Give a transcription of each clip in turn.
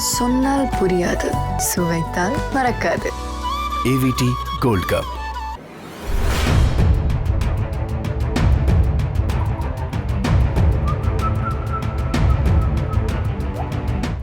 சொன்னால் புரியாது, சுவைத்தால் மறக்காது. AVT gold cup.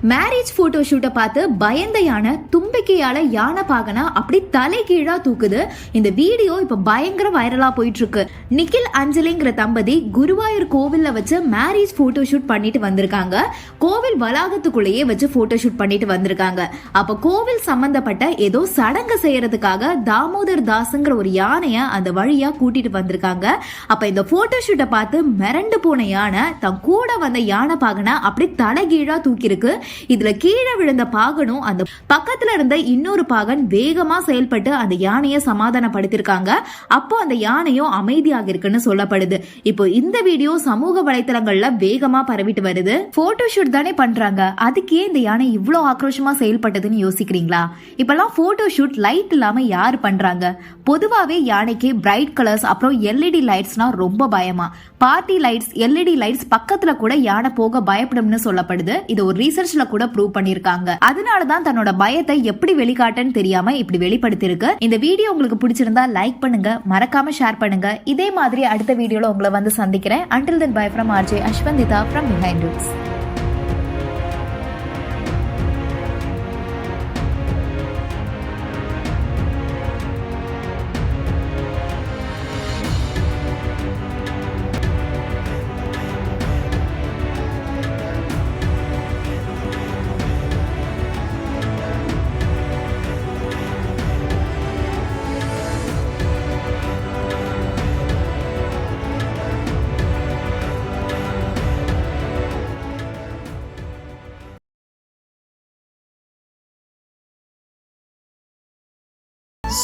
Marriage photo ஷூட்டை பார்த்து பயந்த யானை தும்பிக்கையால யானை பாகனா அப்படி தலை கீழா தூக்குது. இந்த வீடியோ இப்ப பயங்கர வைரலா போயிட்டு இருக்கு. நிக்கில் அஞ்சலிங்கிற தம்பதி குருவாயூர் கோவில்ல வச்சு மேரேஜ் போட்டோ ஷூட் பண்ணிட்டு வந்திருக்காங்க. கோவில் வளாகத்துக்குள்ளேயே வச்சு போட்டோ ஷூட் பண்ணிட்டு வந்திருக்காங்க. அப்ப கோவில் சம்பந்தப்பட்ட ஏதோ சடங்கு செய்யறதுக்காக தாமோதர் தாஸ்ங்கிற ஒரு யானைய அந்த வழியா கூட்டிட்டு வந்திருக்காங்க. அப்ப இந்த போட்டோ ஷூட்டை பார்த்து மிரண்டு போன யானை தன் கூட வந்த யானை பாகனா அப்படி தலை கீழா தூக்கி இருக்கு. இதுல கீழே விழுந்த பாகனும் அந்த பக்கத்துல இருந்த இன்னொரு பாகன் வேகமா செயல்பட்டு அந்த யானையை சமாதானப்படுத்திருக்காங்க. அப்போ அந்த யானையும் அமைதியாக இருக்குன்னு சொல்லப்படுது. இப்போ இந்த வீடியோ சமூக வலைத்தளங்கள்ல வேகமா பரவிட்டு வருது. போட்டோ ஷூட் தானே பண்றாங்க, அதுக்கே இந்த யானை இவ்வளவு ஆக்ரோஷமா செயல்பட்டதுன்னு யோசிக்கிறீங்களா? இப்பெல்லாம் போட்டோ ஷூட் லைட் இல்லாம யாரு பண்றாங்க? பொதுவாவே யானைக்கு பிரைட் கலர்ஸ் அப்புறம் எல்இடி லைட்ஸ்னா ரொம்ப பயமா. பார்ட்டி லைட்ஸ், எல்இடி லைட்ஸ் பக்கத்துல கூட யானை போக பயப்படும்னு சொல்லப்படுது. இது ஒரு ரிசர்ச்ல கூட ப்ரூவ் பண்ணிருக்காங்க. அதனாலதான் தன்னோட பயத்தை எப்படி வெளிக்காட்டுன்னு தெரியாம இப்படி வெளிப்படுத்திருக்கு. இந்த வீடியோ உங்களுக்கு பிடிச்சிருந்தா லைக் பண்ணுங்க, மறக்காம ஷேர் பண்ணுங்க. இதே மாதிரி அடுத்த வீடியோல உங்களை வந்து சந்திக்கிறேன். Until then, bye from RJ Ashwandita from Behind Roots.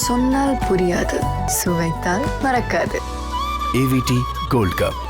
சொன்னால் புரியாது, சுவைத்தால் மறக்காது. AVT gold cup.